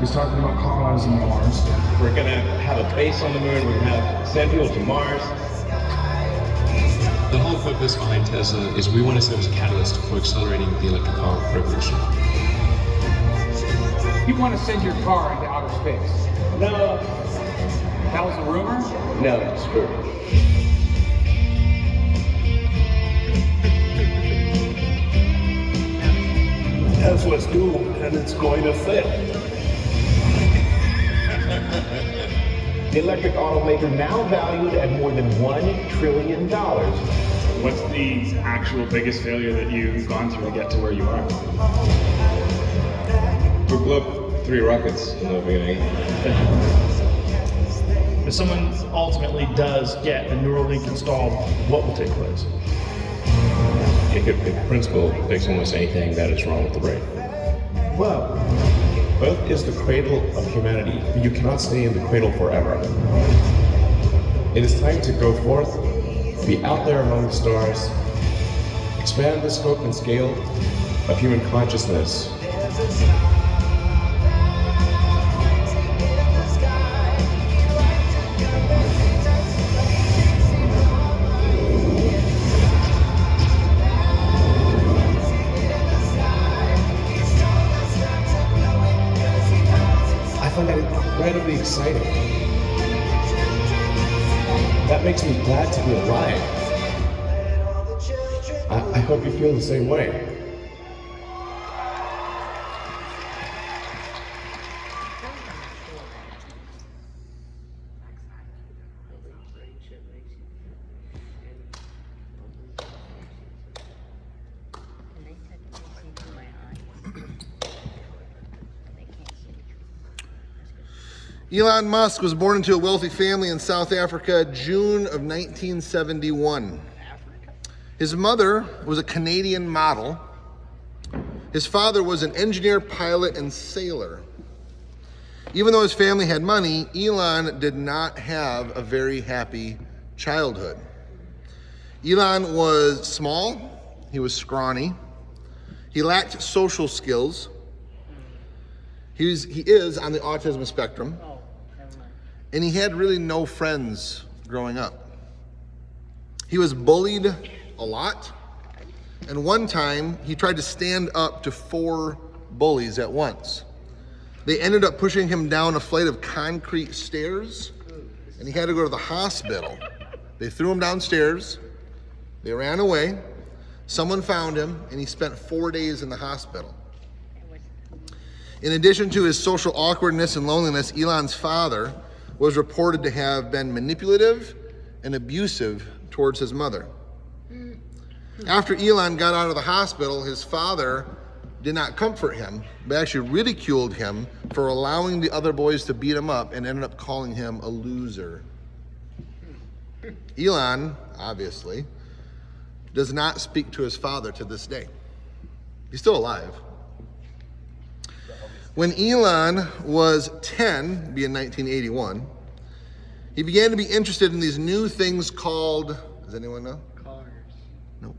He's talking about colonizing Mars. We're gonna have a base on the moon. We're gonna send people to Mars. The whole purpose behind Tesla is we want to serve as a catalyst for accelerating the electric car revolution. You want to send your car into outer space? No. That was a rumor? No, it's true. Tesla's doomed and it's going to fail. The electric automaker now valued at more than $1 trillion. What's the actual biggest failure that you've gone through to get to where you are? We blew up 3 rockets in the beginning. If someone ultimately does get a neural link installed, what will take place? The principle fix almost anything that is wrong with the brain. Well, Earth is the cradle of humanity, but you cannot stay in the cradle forever. It is time to go forth, be out there among the stars, expand the scope and scale of human consciousness. I find that incredibly exciting. That makes me glad to be alive. I hope you feel the same way. Elon Musk was born into a wealthy family in South Africa, June of 1971. His mother was a Canadian model. His father was an engineer, pilot, and sailor. Even though his family had money, Elon did not have a very happy childhood. Elon was small, he was scrawny, he lacked social skills. He is on the autism spectrum, and he had really no friends growing up. He was bullied a lot, and one time he tried to stand up to 4 bullies at once. They ended up pushing him down a flight of concrete stairs, and he had to go to the hospital. They threw him downstairs, they ran away, someone found him, and he spent 4 days in the hospital. In addition to his social awkwardness and loneliness, Elon's father was reported to have been manipulative and abusive towards his mother. After Elon got out of the hospital, his father did not comfort him, but actually ridiculed him for allowing the other boys to beat him up and ended up calling him a loser. Elon, obviously, does not speak to his father to this day. He's still alive. When Elon was 10, being 1981, he began to be interested in these new things called, does anyone know? Cars. No.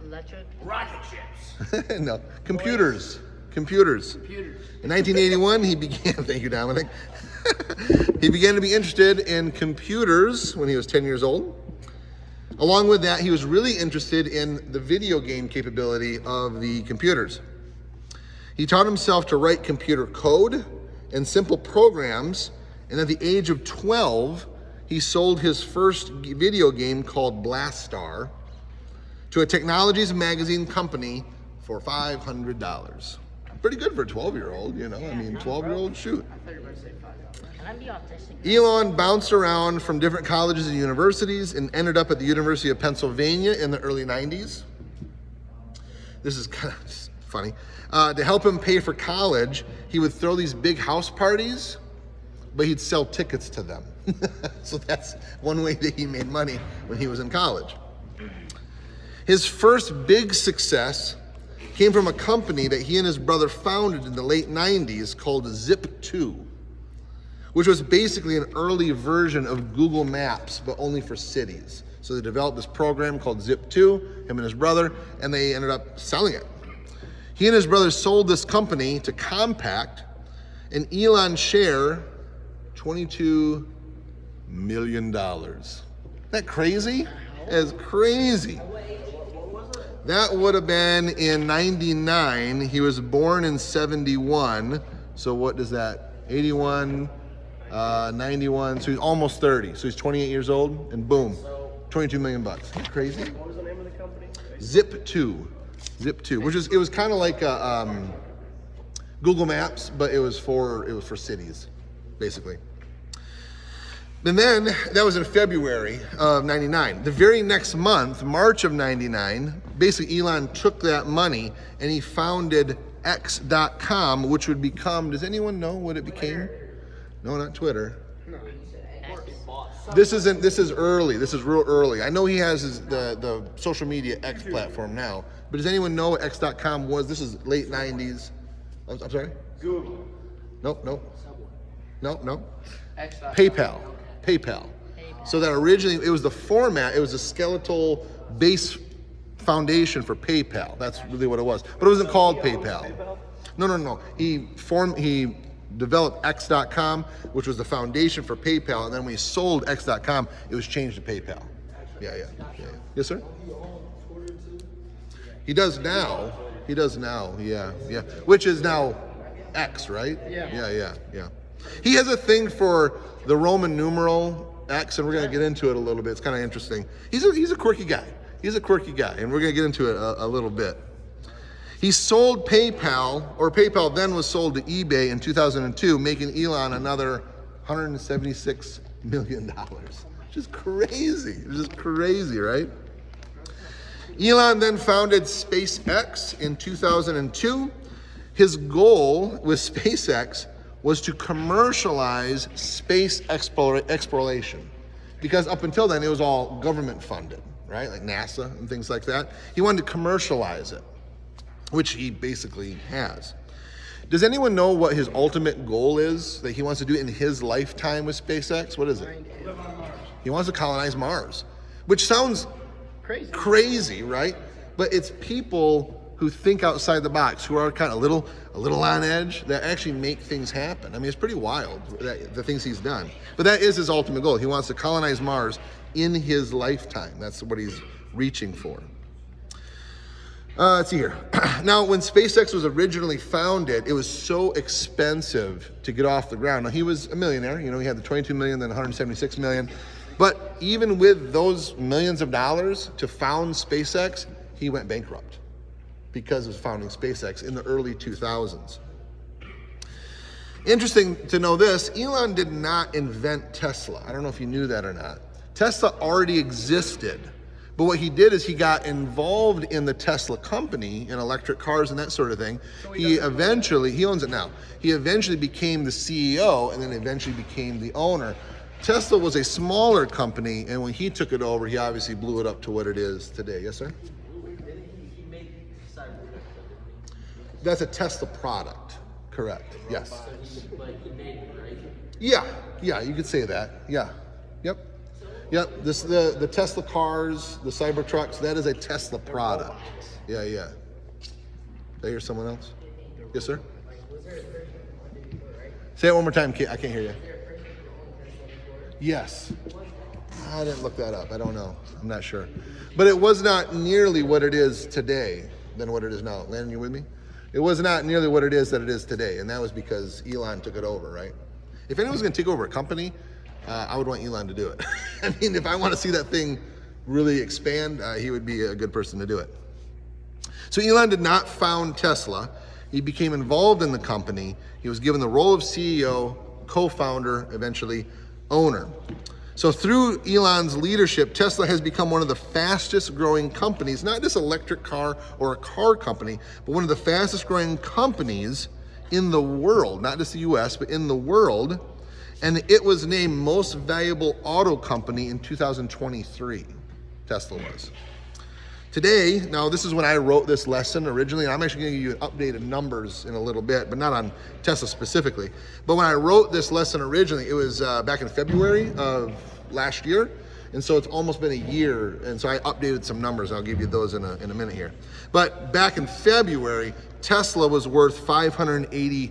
Electric. Rocket ships. No, computers. Computers. In 1981, he began, thank you, Dominic. He began to be interested in computers when he was 10 years old. Along with that, he was really interested in the video game capability of the computers. He taught himself to write computer code and simple programs, and at the age of 12, he sold his first video game called Blastar to a technologies magazine company for $500. Pretty good for a 12-year-old, you know, I mean, 12-year-old, shoot. Can I be autistic? Elon bounced around from different colleges and universities and ended up at the University of Pennsylvania in the early 90s. This is kind of funny. To help him pay for college, he would throw these big house parties, but he'd sell tickets to them. So that's one way that he made money when he was in college. His first big success came from a company that he and his brother founded in the late 90s called Zip2, which was basically an early version of Google Maps, but only for cities. So they developed this program called Zip2, him and his brother, and they ended up selling it. He and his brother sold this company to Compaq, And Elon's share, $22 million. Isn't that crazy? That's crazy. That would have been in 99. He was born in 71. So what does that? 81, 91. So he's almost 30. So he's 28 years old, and boom, 22 million bucks. Isn't that crazy? What was the name of the company? Zip2. Zip2, it was kind of like Google Maps, but it was for cities, basically. And then that was in February of 99. The very next month, March of 99, basically Elon took that money and he founded X.com, which would become, does anyone know what it became? No, not Twitter. This is early. This is real early. I know he has the social media X platform now, but does anyone know what X.com was? This is late 90s. I'm sorry? Google. Nope. PayPal. So that originally, it was the format, it was a skeletal base foundation for PayPal. That's really what it was. But it wasn't called PayPal. No. He developed X.com, which was the foundation for PayPal, and then when he sold X.com, it was changed to PayPal. Yeah. Yes, sir? He does now, yeah. Which is now X, right? Yeah. He has a thing for the Roman numeral X, and we're gonna get into it a little bit. It's kind of interesting. He's a quirky guy. And we're gonna get into it a little bit. He sold PayPal, or PayPal then was sold to eBay in 2002, making Elon another $176 million. Which is crazy. It's just crazy, right? Elon then founded SpaceX in 2002. His goal with SpaceX was to commercialize space exploration, because up until then it was all government funded, right? Like NASA and things like that. He wanted to commercialize it, which he basically has. Does anyone know what his ultimate goal is that he wants to do in his lifetime with SpaceX? What is it? He wants to colonize Mars, which sounds crazy, right? But it's people who think outside the box, who are kind of a little on edge, that actually make things happen. I mean, it's pretty wild, the things he's done. But that is his ultimate goal. He wants to colonize Mars in his lifetime. That's what he's reaching for. Let's see here. Now, when SpaceX was originally founded, it was so expensive to get off the ground. Now, he was a millionaire. You know, he had the 22 million, then 176 million. But even with those millions of dollars to found SpaceX, he went bankrupt because of founding SpaceX in the early 2000s. Interesting to know this, Elon did not invent Tesla. I don't know if you knew that or not. Tesla already existed, but what he did is he got involved in the Tesla company, in electric cars and that sort of thing. He owns it now. He eventually became the CEO and then eventually became the owner. Tesla was a smaller company, and when he took it over, he obviously blew it up to what it is today. Yes, sir? That's a Tesla product, correct? Yes. Yeah, you could say that. Yeah, yep. The Tesla cars, the Cybertrucks, that is a Tesla product. Yeah. Did I hear someone else? Yes, sir. Say it one more time. I can't hear you. Yes. I didn't look that up. I don't know. I'm not sure. But it was not nearly what it is today than what it is now. Landon, you with me? It was not nearly what it is that it is today, and that was because Elon took it over, right? If anyone's going to take over a company, I would want Elon to do it. I mean, if I want to see that thing really expand, he would be a good person to do it. So Elon did not found Tesla. He became involved in the company. He was given the role of CEO, co-founder, eventually owner. So through Elon's leadership, Tesla has become one of the fastest growing companies, not just electric car or a car company, but one of the fastest growing companies in the world, not just the US, but in the world. And it was named most valuable auto company in 2023, Tesla was. Today, now this is when I wrote this lesson originally, and I'm actually going to give you updated numbers in a little bit, but not on Tesla specifically. But when I wrote this lesson originally, it was back in February of last year, and so it's almost been a year, and so I updated some numbers. I'll give you those in a minute here. But back in February, Tesla was worth $580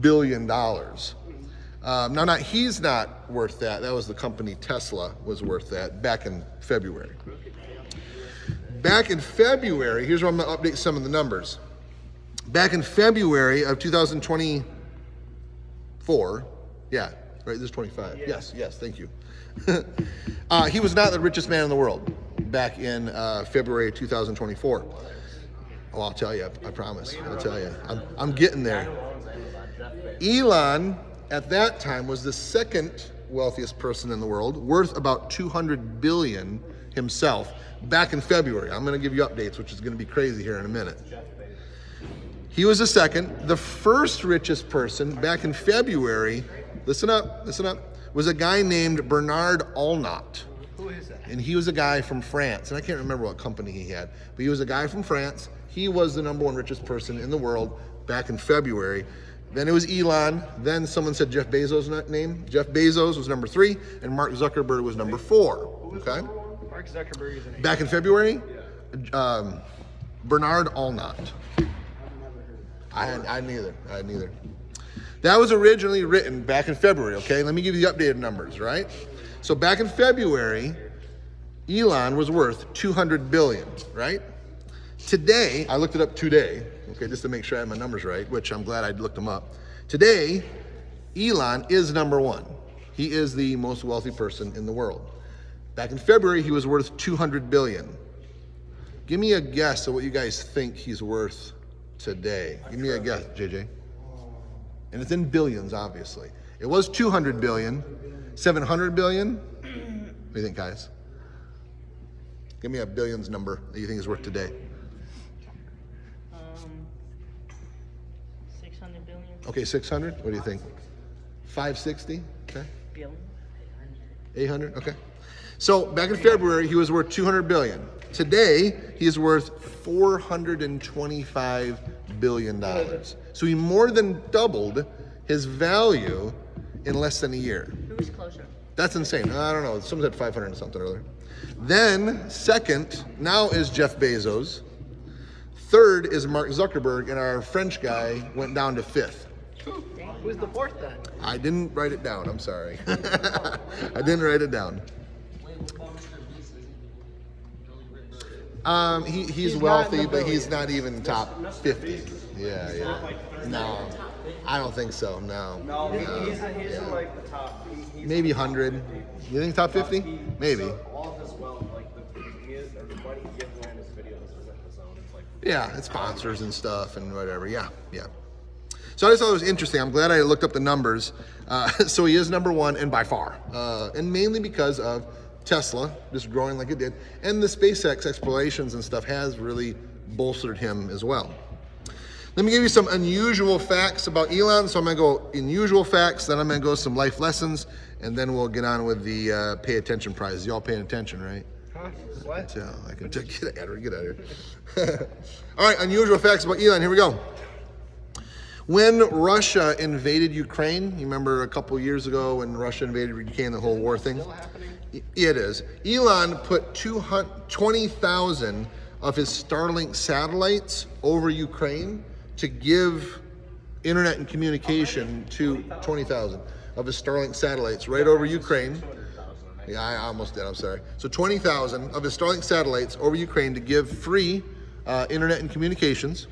billion. Now, he's not worth that. That was the company Tesla was worth that back in February. Back in February, here's where I'm going to update some of the numbers. Back in February of 2024, yeah, right, this is 25. Yes, thank you. He was not the richest man in the world back in February 2024. Oh, I'll tell you, I promise. I'll tell you. I'm getting there. Elon, at that time, was the second wealthiest person in the world, worth about 200 billion himself, back in February. I'm going to give you updates, which is going to be crazy here in a minute. He was the second. The first richest person back in February, listen up, was a guy named Bernard Arnault. Who is that? And he was a guy from France, and I can't remember what company he had, but he was a guy from France. He was the #1 richest person in the world back in February. Then it was Elon. Then someone said Jeff Bezos' name. Jeff Bezos was number 3, and Mark Zuckerberg was number 4. Okay. Mark Zuckerberg is an Back in February, Bernard Arnault. I had neither. That was originally written back in February. Okay. Let me give you the updated numbers. Right. So back in February, Elon was worth 200 billion. Right. Today, I looked it up today. Okay, just to make sure I have my numbers right, which I'm glad I looked them up. Today, Elon is #1. He is the most wealthy person in the world. Back in February, he was worth 200 billion. Give me a guess of what you guys think he's worth today. Give me a guess, JJ. And it's in billions, obviously. It was 200 billion, 700 billion. What do you think, guys? Give me a billions number that you think is worth today. 600 billion. Okay, 600. What do you think? 560. Okay. Billion. 800. Okay. So back in February, he was worth 200 billion. Today, he is worth 425 billion dollars. So he more than doubled his value in less than a year. Who was closer? That's insane. I don't know. Someone said 500 and something earlier. Then second now is Jeff Bezos. Third is Mark Zuckerberg, and our French guy went down to 5th. Who's the 4th then? I didn't write it down. I'm sorry. I didn't write it down. He's wealthy, but he's not even top 50. Yeah. No, I don't think so. No. He's in like the top. Maybe 100. You think top 50? Maybe. All of his wealth, like the money he gives away in his videos isn't his own. It's like Yeah, it's sponsors and stuff and whatever. Yeah. So I just thought it was interesting. I'm glad I looked up the numbers. So he is #1 and by far, and mainly because of Tesla just growing like it did, and the SpaceX explorations and stuff has really bolstered him as well. Let me give you some unusual facts about Elon. So I'm going to go unusual facts, then I'm going to go some life lessons, and then we'll get on with the pay attention prize. Y'all paying attention, right? Huh? What? Yeah, I can get out of here. All right, unusual facts about Elon. Here we go. When Russia invaded Ukraine, you remember a couple years ago when Russia invaded Ukraine, the whole war thing? It is. Elon put 20,000 of his Starlink satellites over Ukraine to give internet and communication to 20,000 of his Starlink satellites right over Ukraine. Yeah, I almost did, I'm sorry. So 20,000 of his Starlink satellites over Ukraine to give free internet and communications.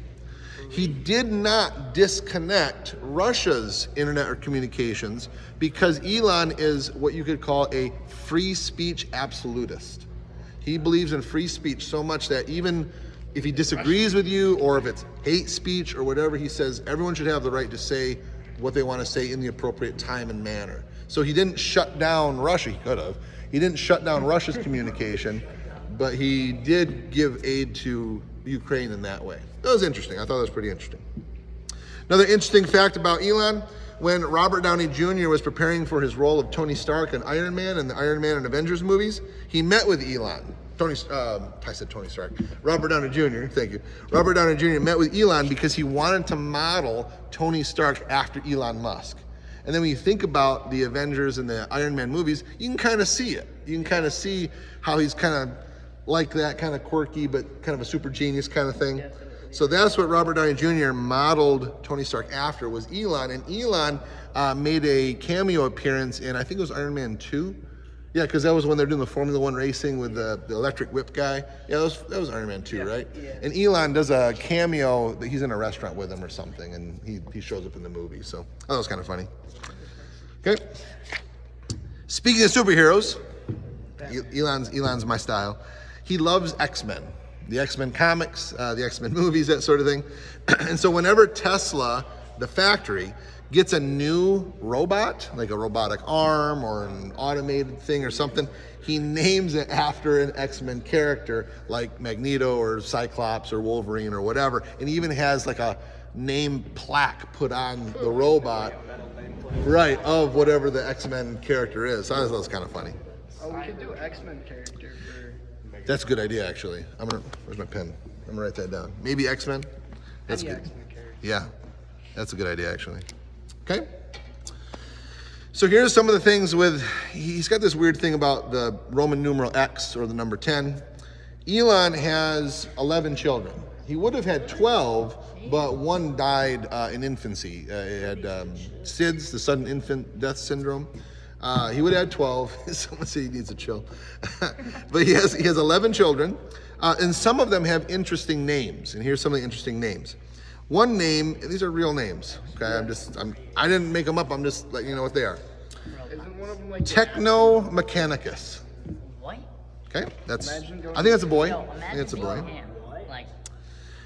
He did not disconnect Russia's internet or communications because Elon is what you could call a free speech absolutist. He believes in free speech so much that even if he disagrees with you or if it's hate speech or whatever, he says everyone should have the right to say what they want to say in the appropriate time and manner. So he didn't shut down Russia. He could have. He didn't shut down Russia's communication, but he did give aid to Ukraine in that way. That was interesting. I thought that was pretty interesting. Another interesting fact about Elon, when Robert Downey Jr. was preparing for his role of Tony Stark in Iron Man and the Iron Man and Avengers movies, he met with Elon. I said Tony Stark. Robert Downey Jr., thank you. Robert Downey Jr. met with Elon because he wanted to model Tony Stark after Elon Musk. And then when you think about the Avengers and the Iron Man movies, you can kind of see it. You can kind of see how he's kind of like that, kind of quirky, but kind of a super genius kind of thing. So that's what Robert Downey Jr. modeled Tony Stark after, was Elon. And Elon made a cameo appearance in, I think it was Iron Man 2. Yeah, because that was when they're doing the Formula One racing with the electric whip guy. Yeah, that was Iron Man 2, right? Yeah. And Elon does a cameo that he's in a restaurant with him or something, and he shows up in the movie. So that was kind of funny. Okay. Speaking of superheroes, Elon's my style. He loves X-Men. The X-Men comics, the X-Men movies, that sort of thing. And so whenever Tesla, the factory, gets a new robot, like a robotic arm or an automated thing or something, he names it after an X-Men character like Magneto or Cyclops or Wolverine or whatever. And he even has like a name plaque put on the robot, right, of whatever the X-Men character is. So I thought that was kind of funny. Oh, we could do X-Men character for... That's a good idea, actually. Where's my pen? I'm gonna write that down. Maybe X-Men? That's good. X-Men character. Yeah, that's a good idea, actually. Okay. So here's some of the things he's got this weird thing about the Roman numeral X, or the number 10. Elon has 11 children. He would have had 12, but one died in infancy. He had SIDS, the sudden infant death syndrome. He would have had 12. Someone said he needs to chill. But he has 11 children, and some of them have interesting names. And here's some of the interesting names. One name, these are real names. Okay, I didn't make them up. I'm just letting you know what they are. Isn't one of them like Technomechanicus. What? Okay, I think that's a boy. No, I think it's a boy. him. Like,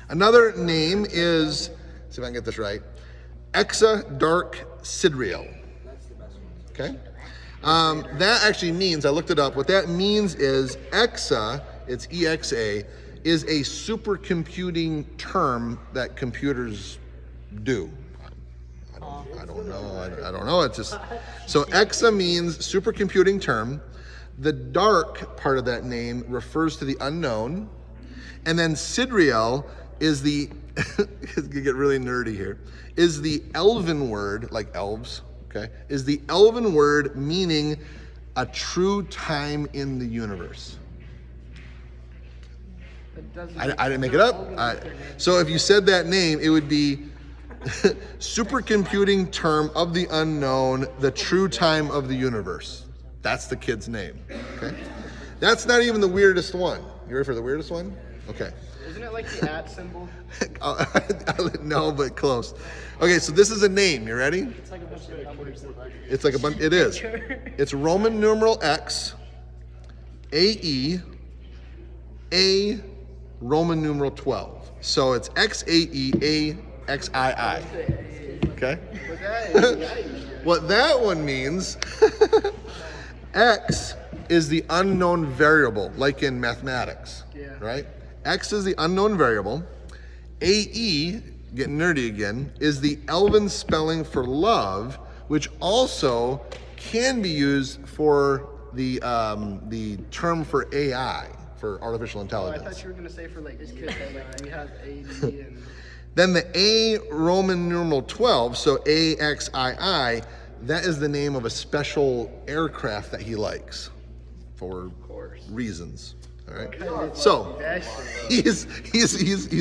Another name is, see if I can get this right, Exadark-Sidriel. Okay. That actually means, I looked it up, what that means is Exa, it's EXA, is a supercomputing term that computers do. I don't know. It's just, so Exa means supercomputing term. The dark part of that name refers to the unknown. And then Sidriel is the, it's gonna get really nerdy here, is the elven word, like elves, okay, is the elven word meaning a true time in the universe. I didn't make it up. So if you said that name, it would be supercomputing term of the unknown, the true time of the universe. That's the kid's name, okay? That's not even the weirdest one. You ready for the weirdest one? Okay. Isn't it like the at symbol? No, but close. Okay, so this is a name. You ready? It's like a bunch of numbers. It's like a bunch. It is. It's Roman numeral X, AE, A, Roman numeral 12. So it's XAE, AXII. Okay? What that one means, X is the unknown variable, like in mathematics, right? X is the unknown variable. AE, getting nerdy again, is the elven spelling for love, which also can be used for the term for AI, for artificial intelligence. I thought you were going to say for like this kid, like we have AD and... Then the A Roman numeral 12, so AXII, that is the name of a special aircraft that he likes for reasons. All right. So he's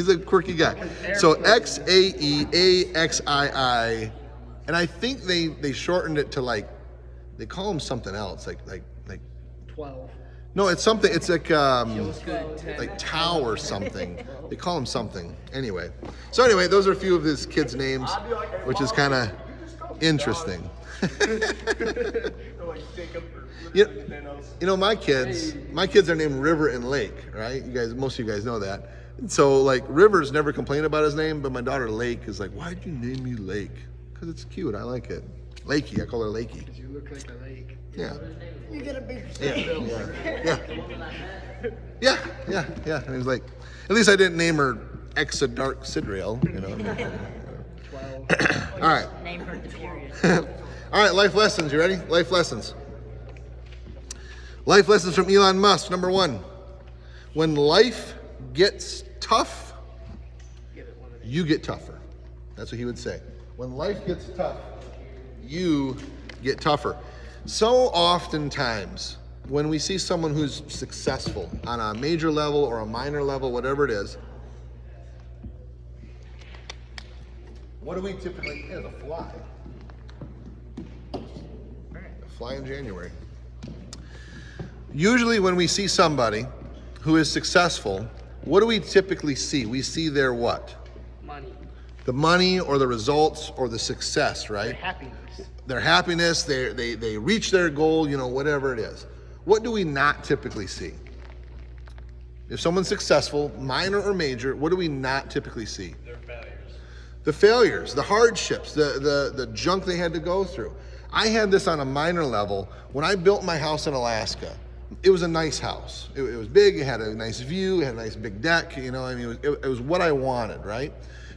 a quirky guy. So XAE, and I think they shortened it to like, they call him something else, like 12. No, it's something. It's like Tau or something. They call him something. Anyway, those are a few of his kids' names, which is kind of interesting. You know, my kids are named River and Lake, right? Most of you guys know that. And so like River's never complained about his name, but my daughter Lake is like, why'd you name me Lake? Because it's cute. I like it. Lakey. I call her Lakey. Because you look like a lake. Yeah. you get a big Yeah. And he's like, at least I didn't name her Exadark-Sidriel, you know. 12. All right. Name her the period. All right, life lessons. You ready? Life lessons. Life lessons from Elon Musk. Number 1, when life gets tough, you get tougher. That's what he would say. When life gets tough, you get tougher. So oftentimes, when we see someone who's successful on a major level or a minor level, whatever it is, What do we typically, yeah, the fly. A fly in January. Usually when we see somebody who is successful, what do we typically see? We see their what? Money. The money or the results or the success, right? Their happiness. Their happiness, they reach their goal, you know, whatever it is. What do we not typically see? If someone's successful, minor or major, what do we not typically see? Their failures. The failures, the hardships, the junk they had to go through. I had this on a minor level. When I built my house in Alaska, it was a nice house. It was big, it had a nice view, it had a nice big deck, you know, I mean, it was what I wanted, right?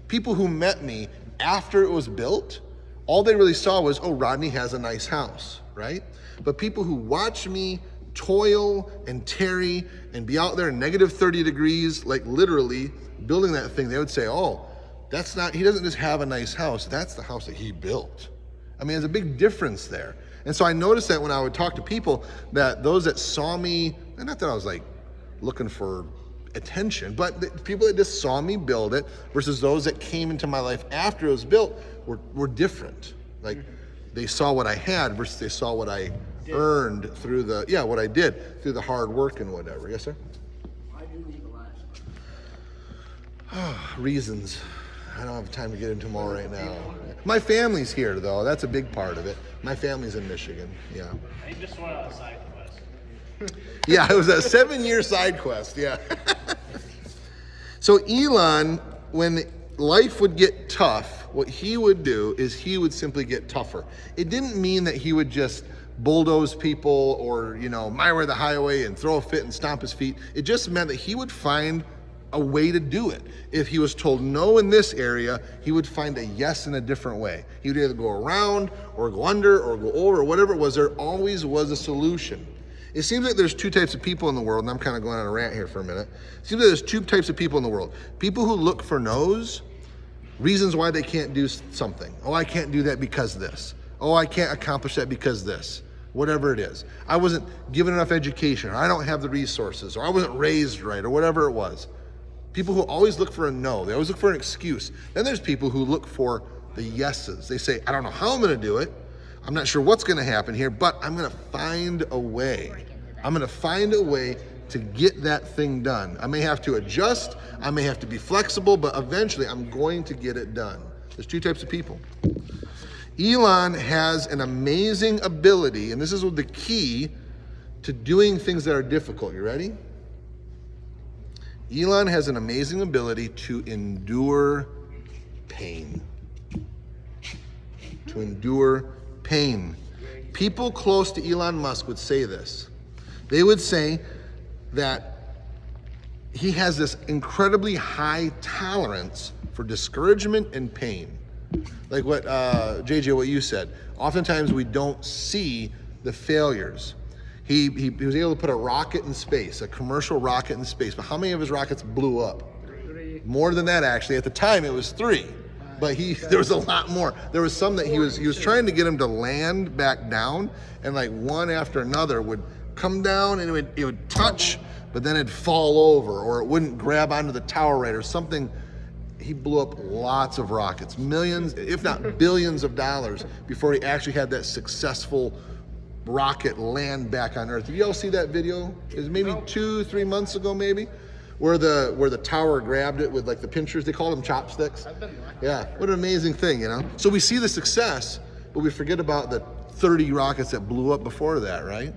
People who met me after it was built, all they really saw was, oh, Rodney has a nice house, right? But people who watched me toil and tarry and be out there in negative 30 degrees, like literally building that thing, they would say, oh, that's not, he doesn't just have a nice house, that's the house that he built. I mean, there's a big difference there. And so I noticed that when I would talk to people, that those that saw me, and not that I was like looking for attention, but the people that just saw me build it versus those that came into my life after it was built were different. Like they saw what I had versus they saw what I earned through the, yeah, what I did through the hard work and whatever. Yes, sir? Why do you leave Alaska? Reasons. I don't have time to get into them all right now. My family's here though, that's a big part of it. My family's in Michigan, yeah. I just went on a side quest. Yeah, it was a 7-year side quest, yeah. So Elon, when life would get tough, what he would do is he would simply get tougher. It didn't mean that he would just bulldoze people or, you know, my way or the highway and throw a fit and stomp his feet. It just meant that he would find a way to do it. If he was told no in this area, he would find a yes in a different way. He would either go around or go under or go over or whatever it was. There always was a solution. It seems like there's two types of people in the world, and I'm kind of going on a rant here for a minute. It seems like there's two types of people in the world. People who look for no's, reasons why they can't do something. Oh, I can't do that because this. Oh, I can't accomplish that because this. Whatever it is. I wasn't given enough education, or I don't have the resources, or I wasn't raised right, or whatever it was. People who always look for a no, they always look for an excuse. Then there's people who look for the yeses. They say, I don't know how I'm gonna do it. I'm not sure what's gonna happen here, but I'm gonna find a way. I'm gonna find a way to get that thing done. I may have to adjust, I may have to be flexible, but eventually I'm going to get it done. There's two types of people. Elon has an amazing ability, and this is the key to doing things that are difficult. You ready? Elon has an amazing ability to endure pain. To endure pain. People close to Elon Musk would say this. They would say that he has this incredibly high tolerance for discouragement and pain. Like what, JJ, what you said. Oftentimes we don't see the failures. He was able to put a rocket in space, a commercial rocket in space, but how many of his rockets blew up? 3. More than that, actually. At the time, it was 3. But there was a lot more. There was some that he was trying to get him to land back down, and like one after another would come down and it would touch, but then it'd fall over, or it wouldn't grab onto the tower right, or something. He blew up lots of rockets, millions, if not billions of dollars before he actually had that successful rocket land back on Earth. Did you all see that video? It was maybe 2-3 months ago, maybe, where the tower grabbed it with like the pinchers. They call them chopsticks. Yeah, what an amazing thing, you know? So we see the success, but we forget about the 30 rockets that blew up before that, right?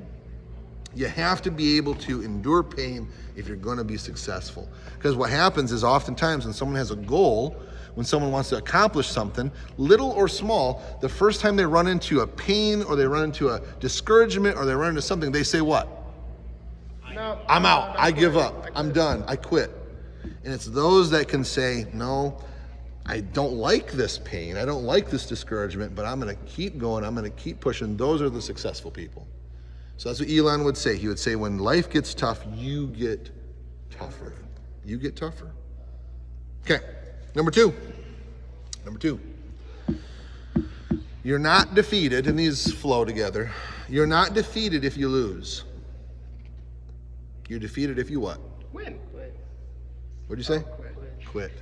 You have to be able to endure pain if you're going to be successful. Because what happens is oftentimes when someone has a goal, when someone wants to accomplish something, little or small, the first time they run into a pain or they run into a discouragement or they run into something, they say what? No, I'm out, I give up, I'm done, I quit. And it's those that can say, no, I don't like this pain, I don't like this discouragement, but I'm gonna keep going, I'm gonna keep pushing. Those are the successful people. So that's what Elon would say. He would say, when life gets tough, you get tougher. You get tougher. Okay, number two. You're not defeated, and these flow together. You're not defeated if you lose. You're defeated if you what? Win. What'd you say? Quit. Quit.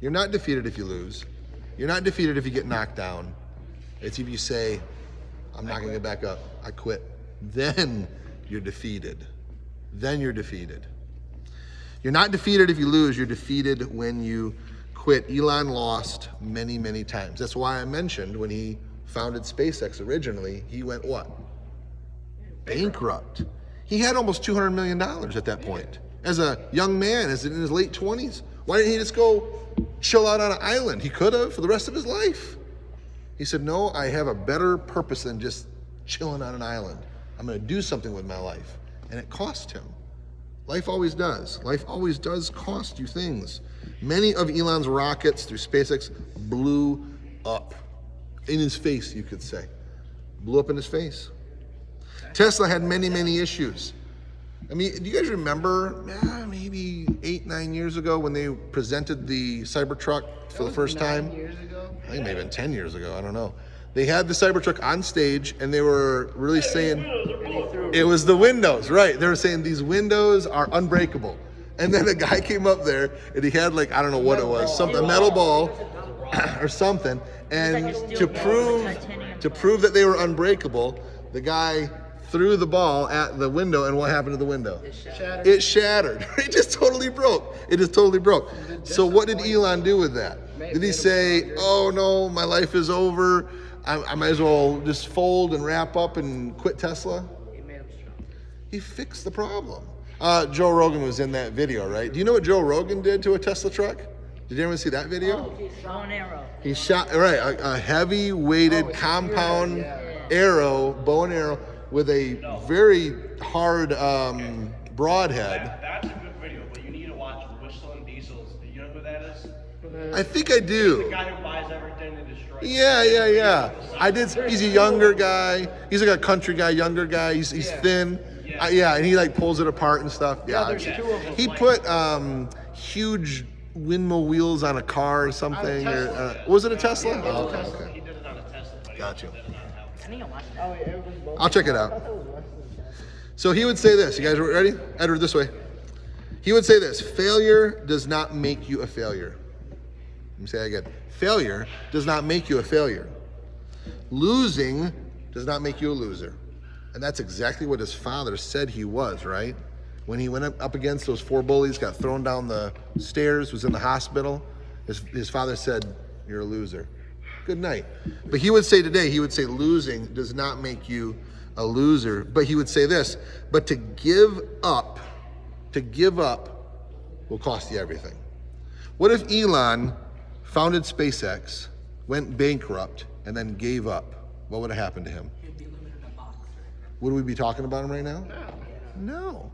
You're not defeated if you lose. You're not defeated if you get knocked down. It's if you say, I'm not gonna get back up, I quit. Then you're defeated. Then you're defeated. You're not defeated if you lose, you're defeated when you quit. Elon lost many, many times. That's why I mentioned when he founded SpaceX originally, he went what? Bankrupt. He had almost $200 million at that point. As a young man, as in his late 20s. Why didn't he just go chill out on an island? He could have for the rest of his life. He said, no, I have a better purpose than just chilling on an island. I'm gonna do something with my life. And it cost him. Life always does. Life always does cost you things. Many of Elon's rockets through SpaceX blew up. In his face, you could say. Blew up in his face. Tesla had many, many issues. I mean, do you guys remember maybe 8, 9 years ago when they presented the Cybertruck for the first time? 9 years ago? I think maybe 10 years ago, I don't know. They had the Cybertruck on stage and they were really saying, it was the windows, right. They were saying these windows are unbreakable. And then a guy came up there and he had like, I don't know what it was, something, a metal ball or something. And to prove that they were unbreakable, the guy threw the ball at the window, and what happened to the window? It shattered. It just totally broke. It just totally broke. So what did Elon do with that? Did he say, oh no, my life is over, I might as well just fold and wrap up and quit Tesla? He fixed the problem. Joe Rogan was in that video, right? Do you know what Joe Rogan did to a Tesla truck? Did anyone see that video? Bow and arrow. He shot, right, a heavy weighted compound arrow, bow and arrow, with a very hard broadhead. That's a good video, but you need to watch Whistling Diesels. Do you know who that is? I think I do. The guy who buys everything to destroy. Yeah. I did. He's a younger guy. He's like a country guy, younger guy. He's thin. Yeah, and he like pulls it apart and stuff. Yeah, there's 2 of them. he put huge windmill wheels on a car or something. Or was it a Tesla? Oh, okay. He did it on a Tesla. But Got you. I need to watch Oh, that. yeah, it was both. I'll check it out. So he would say this. You guys ready? Edward, this way. He would say this: failure does not make you a failure. Let me say that again. Failure does not make you a failure. Losing does not make you a loser. And that's exactly what his father said he was, right? When he went up against those 4 bullies, got thrown down the stairs, was in the hospital, his father said, you're a loser. Good night. But he would say today, he would say losing does not make you a loser. But he would say this, but to give up will cost you everything. What if Elon founded SpaceX, went bankrupt, and then gave up? What would have happened to him? He'd be living in a box. Would we be talking about him right now? No.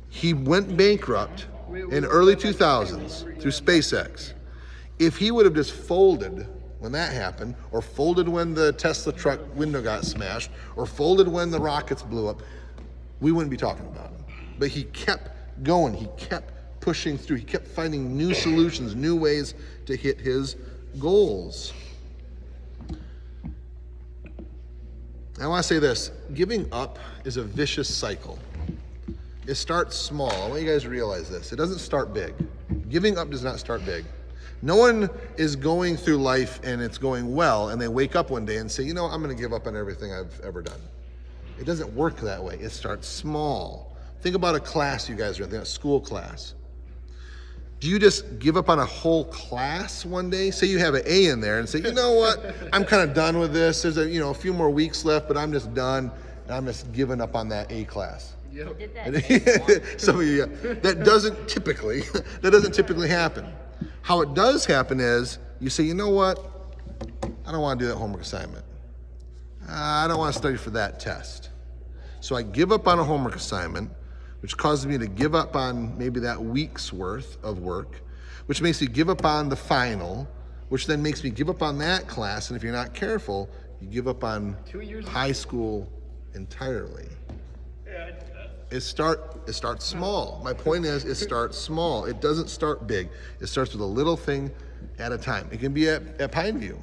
He went bankrupt in early 2000s through SpaceX. If he would have just folded when that happened, or folded when the Tesla truck window got smashed, or folded when the rockets blew up, we wouldn't be talking about him. But he kept going, he kept pushing through, he kept finding new solutions, new ways to hit his goals. I want to say this: giving up is a vicious cycle. It starts small. I want you guys to realize this. It doesn't start big. Giving up does not start big. No one is going through life and it's going well and they wake up one day and say, you know, I'm going to give up on everything I've ever done. It doesn't work that way. It starts small. Think about a class you guys are in, a school class. Do you just give up on a whole class one day? Say you have an A in there and say, you know what, I'm kind of done with this. There's a few more weeks left, but I'm just done. And I'm just giving up on that A class. I did that. Some of you, that doesn't typically happen. How it does happen is you say, you know what, I don't want to do that homework assignment. I don't want to study for that test. So I give up on a homework assignment, which causes me to give up on maybe that week's worth of work, which makes me give up on the final, which then makes me give up on that class. And if you're not careful, you give up on high school entirely. It starts small. My point is, it starts small. It doesn't start big. It starts with a little thing at a time. It can be at Pineview.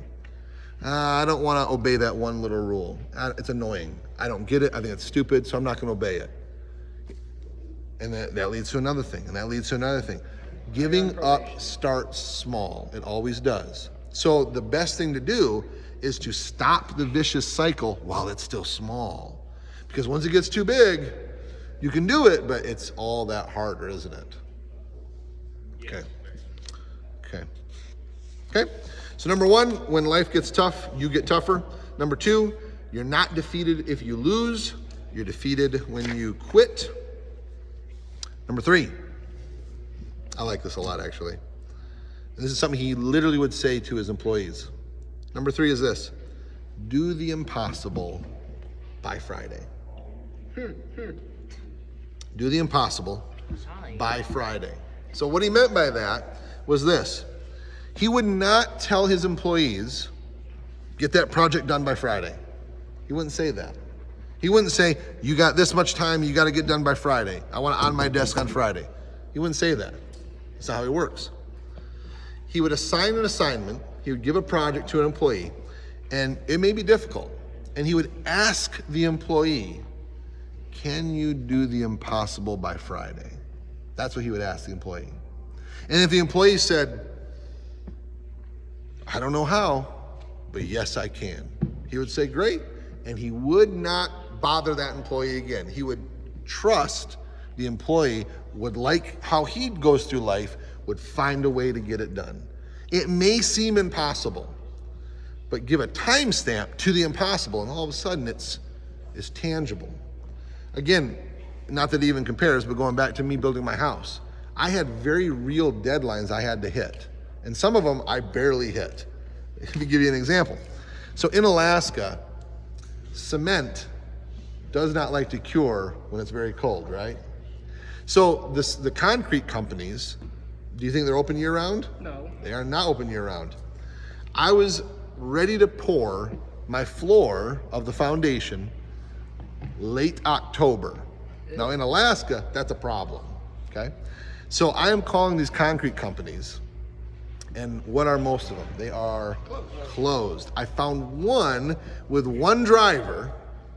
I don't want to obey that one little rule. It's annoying. I don't get it. I think it's stupid, so I'm not going to obey it. And that leads to another thing, and that leads to another thing. Giving up starts small. It always does. So the best thing to do is to stop the vicious cycle while it's still small. Because once it gets too big, you can do it, but it's all that harder, isn't it? Okay. Okay. Okay. So number one, when life gets tough, you get tougher. Number two, you're not defeated if you lose. You're defeated when you quit. Number three, I like this a lot actually. And this is something he literally would say to his employees. Number three is this: do the impossible by Friday. Do the impossible by Friday. So what he meant by that was this: he would not tell his employees, get that project done by Friday. He wouldn't say that. He wouldn't say, you got this much time, you got to get done by Friday. I want it on my desk on Friday. He wouldn't say that. That's not how he works. He would assign an assignment, he would give a project to an employee, and it may be difficult. And he would ask the employee, can you do the impossible by Friday? That's what he would ask the employee. And if the employee said, I don't know how, but yes, I can, he would say, great. And he would not bother that employee again. He would trust the employee would like how he goes through life, would find a way to get it done. It may seem impossible, but give a timestamp to the impossible, and all of a sudden it's tangible. Again, not that it even compares, but going back to me building my house, I had very real deadlines I had to hit, and some of them I barely hit. Let me give you an example. So in Alaska, cement does not like to cure when it's very cold, right? So the concrete companies, do you think they're open year round? No. They are not open year round. I was ready to pour my floor of the foundation late October. Now in Alaska, that's a problem, okay? So I am calling these concrete companies, and what are most of them? They are closed. I found one with one driver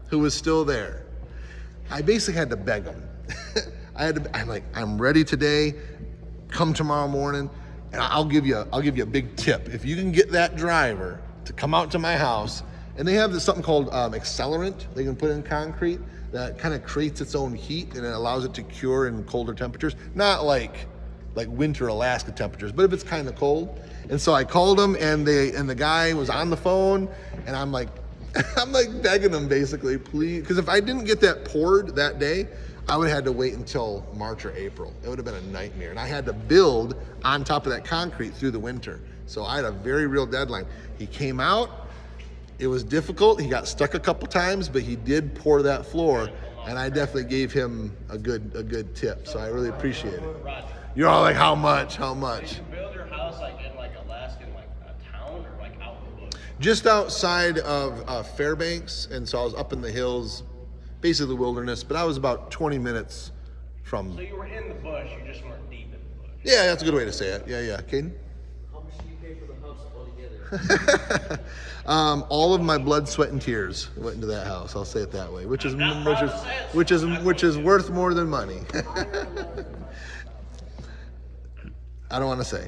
who was still there. I basically had to beg them. I'm like, I'm ready today, come tomorrow morning, and I'll give you a big tip. If you can get that driver to come out to my house, and they have something called accelerant they can put in concrete that kind of creates its own heat and it allows it to cure in colder temperatures. Not like winter Alaska temperatures, but if it's kind of cold. And so I called them, and the guy was on the phone, and I'm like begging him basically, please, because if I didn't get that poured that day, I would have had to wait until March or April. It would have been a nightmare. And I had to build on top of that concrete through the winter. So I had a very real deadline. He came out, it was difficult. He got stuck a couple times, but he did pour that floor, and I definitely gave him a good tip. So I really appreciate it. You're all like, how much? How much? Did you build your house like in like Alaska, in like a town, or like out in the bush? Just outside of Fairbanks, and so I was up in the hills, basically the wilderness, but I was about 20 minutes from. So you were in the bush, you just weren't deep in the bush. Yeah, that's a good way to say it. Yeah. Caden? How much did you pay for the house altogether? All of my blood, sweat, and tears went into that house. I'll say it that way, which is worth more than money. I don't want to say.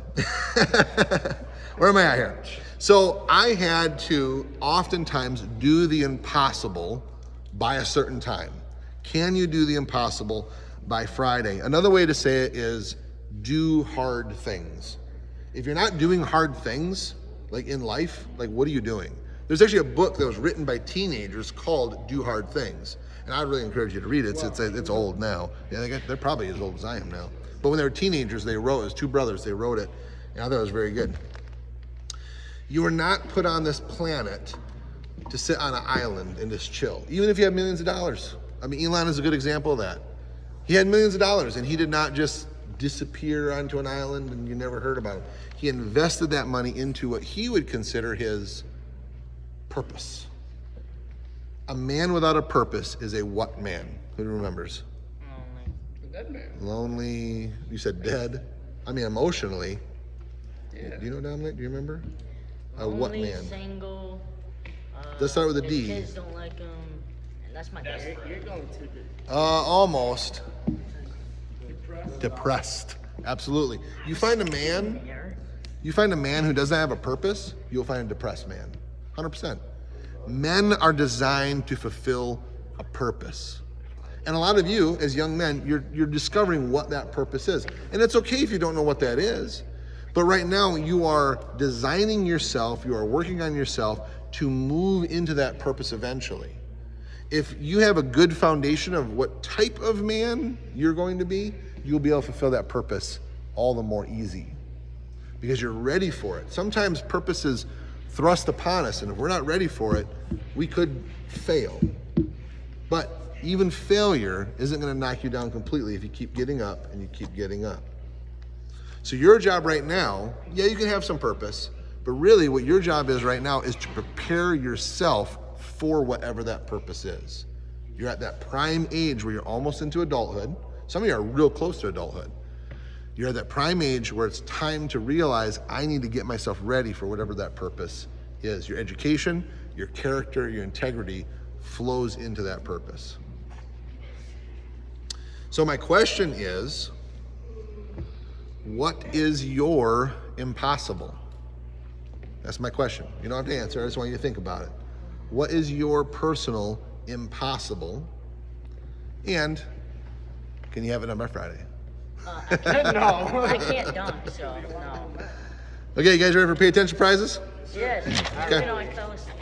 Where am I at here? So I had to oftentimes do the impossible by a certain time. Can you do the impossible by Friday? Another way to say it is do hard things. If you're not doing hard things, like in life, like what are you doing? There's actually a book that was written by teenagers called Do Hard Things. And I really encourage you to read it. It's old now. Yeah, they're probably as old as I am now. But when they were teenagers, they wrote it. It was two brothers, they wrote it. And I thought it was very good. You were not put on this planet to sit on an island and just chill, even if you have millions of dollars. I mean, Elon is a good example of that. He had millions of dollars, and he did not just disappear onto an island and you never heard about him. He invested that money into what he would consider his purpose. A man without a purpose is a what man? Who remembers? Dead man. Lonely. You said dead. I mean, emotionally. Yeah. Do you know, Dominic? Do you remember? A what Lonely, man? Single. Let's start with a his D. Kids don't like him. And that's my dad. You're going too good. Almost. Depressed. Absolutely. You find a man who doesn't have a purpose, you'll find a depressed man. 100%. Men are designed to fulfill a purpose. And a lot of you, as young men, you're discovering what that purpose is. And it's okay if you don't know what that is. But right now, you are designing yourself, you are working on yourself to move into that purpose eventually. If you have a good foundation of what type of man you're going to be, you'll be able to fulfill that purpose all the more easy because you're ready for it. Sometimes purpose is thrust upon us, and if we're not ready for it, we could fail. But even failure isn't going to knock you down completely if you keep getting up and you keep getting up. So your job right now, yeah, you can have some purpose, but really what your job is right now is to prepare yourself for whatever that purpose is. You're at that prime age where you're almost into adulthood. Some of you are real close to adulthood. You're at that prime age where it's time to realize I need to get myself ready for whatever that purpose is. Your education, your character, your integrity flows into that purpose. So my question is, what is your impossible? That's my question. You don't have to answer, I just want you to think about it. What is your personal impossible? And can you have it on by Friday? I can't, no. I can't dunk, so no. Okay, you guys ready for pay attention prizes? Yes. Okay. I fell asleep.